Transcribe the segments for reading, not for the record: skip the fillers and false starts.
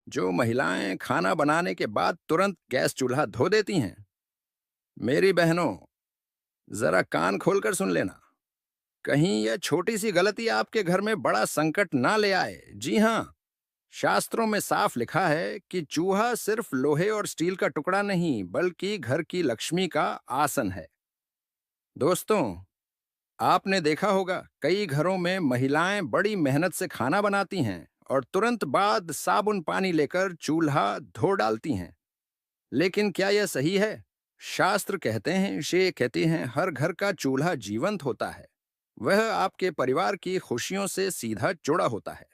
जो महिलाएं खाना बनाने के बाद तुरंत गैस चूल्हा धो देती हैं। मेरी बहनों, जरा कान खोलकर सुन लेना। कहीं यह छोटी सी गलती आपके घर में बड़ा संकट ना ले आए। जी हाँ, शास्त्रों में साफ लिखा है कि चूहा सिर्फ लोहे और स्टील का टुकड़ा नहीं, बल्कि घर की लक्ष्मी का आसन है। दोस्तों, आपने देखा होगा कई घरों में महिलाएं बड़ी मेहनत से खाना बनाती हैं और तुरंत बाद साबुन पानी लेकर चूल्हा धो डालती हैं। लेकिन क्या यह सही है? शास्त्र कहते हैं, ये कहती हैं, हर घर का चूल्हा जीवंत होता है। वह आपके परिवार की खुशियों से सीधा जुड़ा होता है।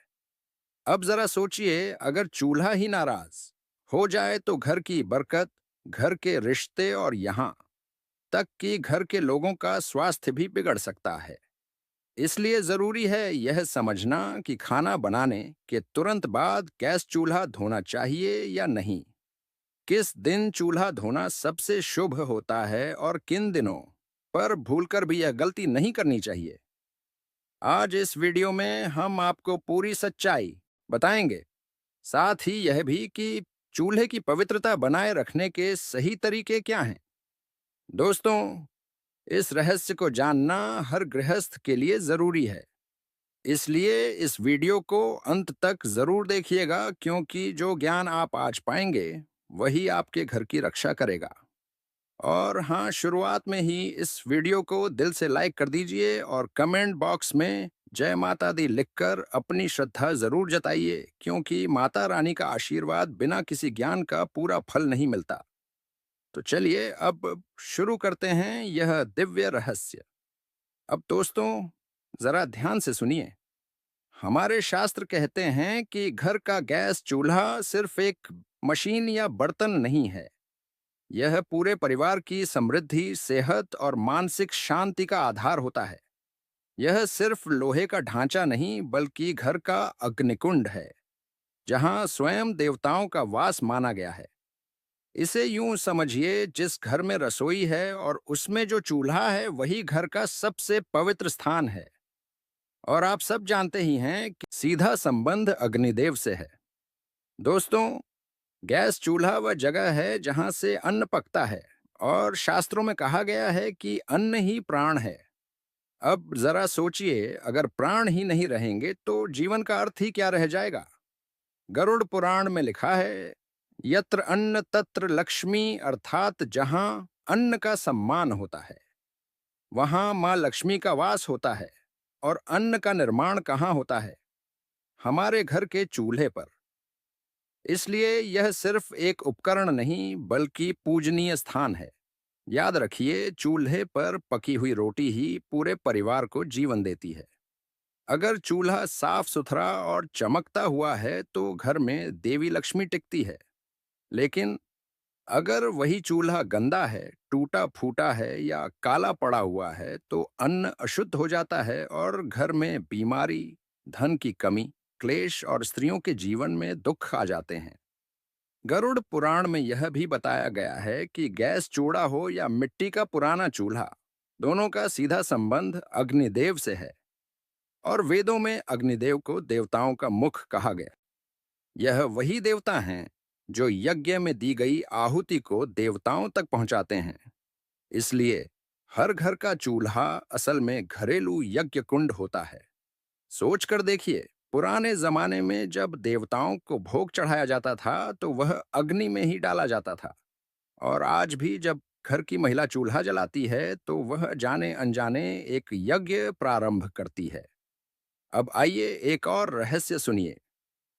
अब जरा सोचिए, अगर चूल्हा ही नाराज हो जाए तो घर की बरकत, घर के रिश्ते और यहाँ तक कि घर के लोगों का स्वास्थ्य भी बिगड़ सकता है। इसलिए जरूरी है यह समझना कि खाना बनाने के तुरंत बाद गैस चूल्हा धोना चाहिए या नहीं। किस दिन चूल्हा धोना सबसे शुभ होता है और किन दिनों पर भूलकर भी यह गलती नहीं करनी चाहिए। आज इस वीडियो में हम आपको पूरी सच्चाई बताएंगे। साथ ही यह भी कि चूल्हे की पवित्रता बनाए रखने के सही तरीके क्या हैं। दोस्तों, इस रहस्य को जानना हर गृहस्थ के लिए जरूरी है। इसलिए इस वीडियो को अंत तक जरूर देखिएगा, क्योंकि जो ज्ञान आप आज पाएंगे वही आपके घर की रक्षा करेगा। और हाँ, शुरुआत में ही इस वीडियो को दिल से लाइक कर दीजिए और कमेंट बॉक्स में जय माता दी लिखकर अपनी श्रद्धा जरूर जताइए, क्योंकि माता रानी का आशीर्वाद बिना किसी ज्ञान का पूरा फल नहीं मिलता। तो चलिए अब शुरू करते हैं यह दिव्य रहस्य। अब दोस्तों, जरा ध्यान से सुनिए। हमारे शास्त्र कहते हैं कि घर का गैस चूल्हा सिर्फ एक मशीन या बर्तन नहीं है। यह पूरे परिवार की समृद्धि, सेहत और मानसिक शांति का आधार होता है। यह सिर्फ लोहे का ढांचा नहीं, बल्कि घर का अग्निकुंड है, जहां स्वयं देवताओं का वास माना गया है। इसे यूं समझिए, जिस घर में रसोई है और उसमें जो चूल्हा है, वही घर का सबसे पवित्र स्थान है। और आप सब जानते ही हैं कि सीधा संबंध अग्निदेव से है। दोस्तों, गैस चूल्हा वह जगह है जहां से अन्न पकता है, और शास्त्रों में कहा गया है कि अन्न ही प्राण है। अब जरा सोचिए, अगर प्राण ही नहीं रहेंगे तो जीवन का अर्थ ही क्या रह जाएगा। गरुड़ पुराण में लिखा है, यत्र अन्न तत्र लक्ष्मी, अर्थात जहां अन्न का सम्मान होता है वहां मां लक्ष्मी का वास होता है। और अन्न का निर्माण कहाँ होता है? हमारे घर के चूल्हे पर। इसलिए यह सिर्फ एक उपकरण नहीं, बल्कि पूजनीय स्थान है। याद रखिए, चूल्हे पर पकी हुई रोटी ही पूरे परिवार को जीवन देती है। अगर चूल्हा साफ सुथरा और चमकता हुआ है तो घर में देवी लक्ष्मी टिकती है। लेकिन अगर वही चूल्हा गंदा है, टूटा फूटा है या काला पड़ा हुआ है, तो अन्न अशुद्ध हो जाता है और घर में बीमारी, धन की कमी, क्लेश और स्त्रियों के जीवन में दुख आ जाते हैं। गरुड़ पुराण में यह भी बताया गया है कि गैस चूल्हा हो या मिट्टी का पुराना चूल्हा, दोनों का सीधा संबंध अग्निदेव से है। और वेदों में अग्निदेव को देवताओं का मुख कहा गया। यह वही देवता हैं जो यज्ञ में दी गई आहुति को देवताओं तक पहुंचाते हैं। इसलिए हर घर का चूल्हा असल में घरेलू यज्ञ कुंड होता है। सोच कर देखिए, पुराने जमाने में जब देवताओं को भोग चढ़ाया जाता था तो वह अग्नि में ही डाला जाता था। और आज भी जब घर की महिला चूल्हा जलाती है तो वह जाने अनजाने एक यज्ञ प्रारंभ करती है। अब आइए एक और रहस्य सुनिए।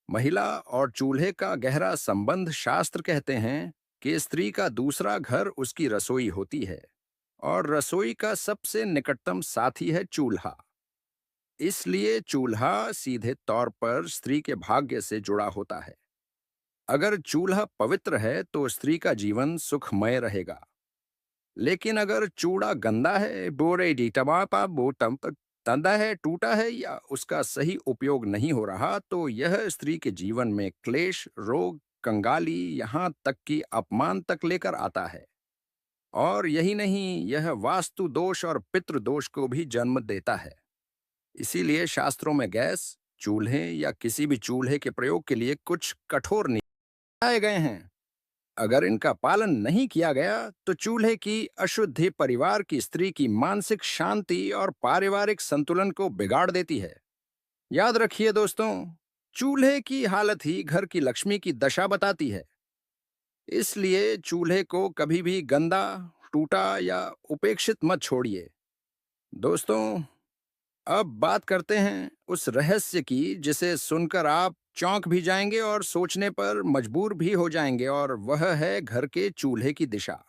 महिला और चूल्हे का गहरा संबंध। शास्त्र कहते हैं कि स्त्री का दूसरा घर उसकी रसोई होती है, और रसोई का सबसे निकटतम साथी है चूल्हा। इसलिए चूल्हा सीधे तौर पर स्त्री के भाग्य से जुड़ा होता है। अगर चूल्हा पवित्र है तो स्त्री का जीवन सुखमय रहेगा। लेकिन अगर चूड़ा गंदा है, बोरे डी टमापा बोटम तंदा है, टूटा है या उसका सही उपयोग नहीं हो रहा, तो यह स्त्री के जीवन में क्लेश, रोग, कंगाली, यहाँ तक कि अपमान तक लेकर आता है। और यही नहीं, यह वास्तु दोष और पितृ दोष को भी जन्म देता है। इसीलिए शास्त्रों में गैस चूल्हे या किसी भी चूल्हे के प्रयोग के लिए कुछ कठोर आए गए हैं। अगर इनका पालन नहीं किया गया तो चूल्हे की अशुद्धि परिवार की स्त्री की मानसिक शांति और पारिवारिक संतुलन को बिगाड़ देती है। याद रखिए दोस्तों, चूल्हे की हालत ही घर की लक्ष्मी की दशा बताती है। इसलिए चूल्हे को कभी भी गंदा, टूटा या उपेक्षित मत छोड़िए। दोस्तों, अब बात करते हैं उस रहस्य की जिसे सुनकर आप चौंक भी जाएंगे और सोचने पर मजबूर भी हो जाएंगे, और वह है घर के चूल्हे की दिशा।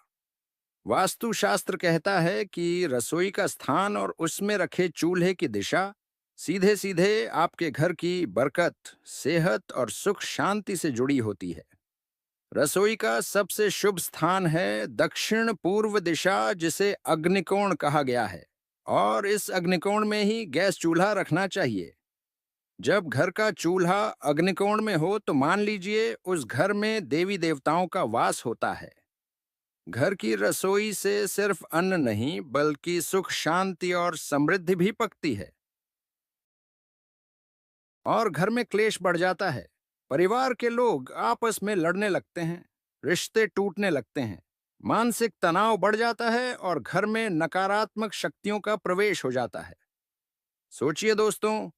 वास्तुशास्त्र कहता है कि रसोई का स्थान और उसमें रखे चूल्हे की दिशा सीधे सीधे आपके घर की बरकत, सेहत और सुख शांति से जुड़ी होती है। रसोई का सबसे शुभ स्थान है दक्षिण पूर्व दिशा, जिसे अग्निकोण कहा गया है, और इस अग्निकोण में ही गैस चूल्हा रखना चाहिए। जब घर का चूल्हा अग्निकोण में हो तो मान लीजिए उस घर में देवी देवताओं का वास होता है। घर की रसोई से सिर्फ अन्न नहीं बल्कि सुख, शांति और समृद्धि भी पकती है। और घर में क्लेश बढ़ जाता है, परिवार के लोग आपस में लड़ने लगते हैं, रिश्ते टूटने लगते हैं, मानसिक तनाव बढ़ जाता है और घर में नकारात्मक शक्तियों का प्रवेश हो जाता है। सोचिए दोस्तों,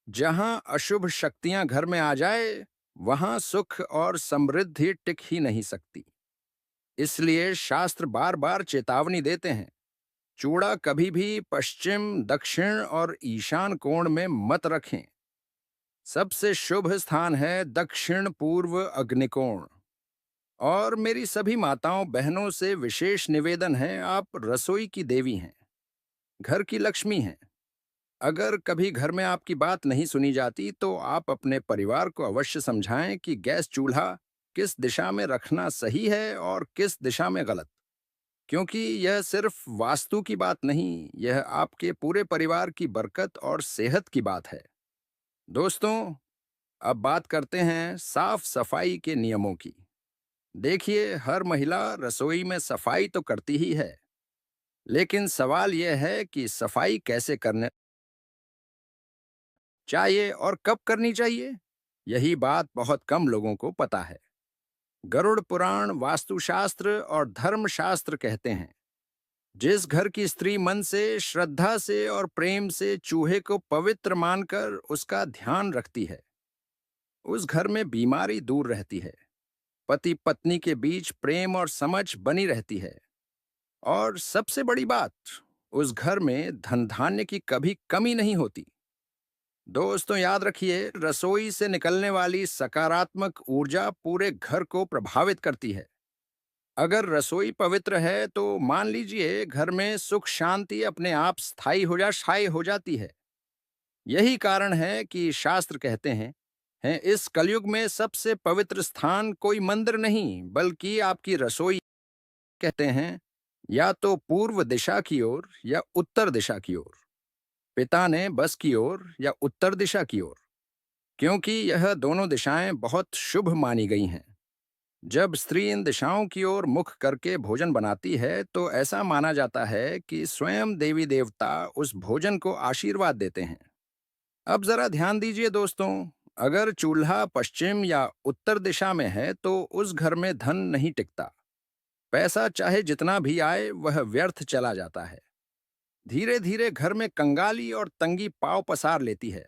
जहां अशुभ शक्तियां घर में आ जाए, वहां सुख और समृद्धि टिक ही नहीं सकती। इसलिए शास्त्र बार बार चेतावनी देते हैं, चूड़ा कभी भी पश्चिम, दक्षिण और ईशान कोण में मत रखें। सबसे शुभ स्थान है दक्षिण पूर्व अग्निकोण। और मेरी सभी माताओं बहनों से विशेष निवेदन है, आप रसोई की देवी हैं, घर की लक्ष्मी हैं। अगर कभी घर में आपकी बात नहीं सुनी जाती तो आप अपने परिवार को अवश्य समझाएं कि गैस चूल्हा किस दिशा में रखना सही है और किस दिशा में गलत। क्योंकि यह सिर्फ वास्तु की बात नहीं, यह आपके पूरे परिवार की बरकत और सेहत की बात है। दोस्तों, अब बात करते हैं साफ सफाई के नियमों की। देखिए, हर महिला रसोई में सफाई तो करती ही है, लेकिन सवाल यह है कि सफाई कैसे करने चाहिए और कब करनी चाहिए, यही बात बहुत कम लोगों को पता है। गरुड़ पुराण, वास्तुशास्त्र और धर्मशास्त्र कहते हैं, जिस घर की स्त्री मन से, श्रद्धा से और प्रेम से चूहे को पवित्र मानकर उसका ध्यान रखती है, उस घर में बीमारी दूर रहती है, पति पत्नी के बीच प्रेम और समझ बनी रहती है, और सबसे बड़ी बात, उस घर में धन धान्य की कभी कमी नहीं होती। दोस्तों, याद रखिए, रसोई से निकलने वाली सकारात्मक ऊर्जा पूरे घर को प्रभावित करती है। अगर रसोई पवित्र है तो मान लीजिए घर में सुख शांति अपने आप स्थायी हो जाती है। यही कारण है कि शास्त्र कहते हैं इस कलयुग में सबसे पवित्र स्थान कोई मंदिर नहीं बल्कि आपकी रसोई। कहते हैं, या तो पूर्व दिशा की ओर या उत्तर दिशा की ओर, पिता ने बस की ओर या उत्तर दिशा की ओर, क्योंकि यह दोनों दिशाएं बहुत शुभ मानी गई हैं। जब स्त्री इन दिशाओं की ओर मुख करके भोजन बनाती है तो ऐसा माना जाता है कि स्वयं देवी देवता उस भोजन को आशीर्वाद देते हैं। अब जरा ध्यान दीजिए दोस्तों, अगर चूल्हा पश्चिम या उत्तर दिशा में है तो उस घर में धन नहीं टिकता। पैसा चाहे जितना भी आए वह व्यर्थ चला जाता है। धीरे धीरे घर में कंगाली और तंगी पांव पसार लेती है।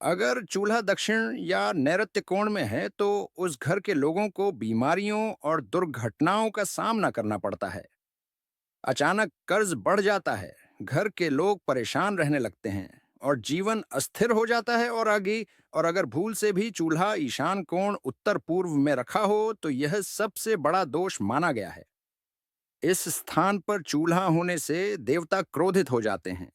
अगर चूल्हा दक्षिण या नैऋत्य कोण में है तो उस घर के लोगों को बीमारियों और दुर्घटनाओं का सामना करना पड़ता है। अचानक कर्ज बढ़ जाता है, घर के लोग परेशान रहने लगते हैं और जीवन अस्थिर हो जाता है। और अगर भूल से भी चूल्हा ईशान कोण उत्तर पूर्व में रखा हो तो यह सबसे बड़ा दोष माना गया है। इस स्थान पर चूल्हा होने से देवता क्रोधित हो जाते हैं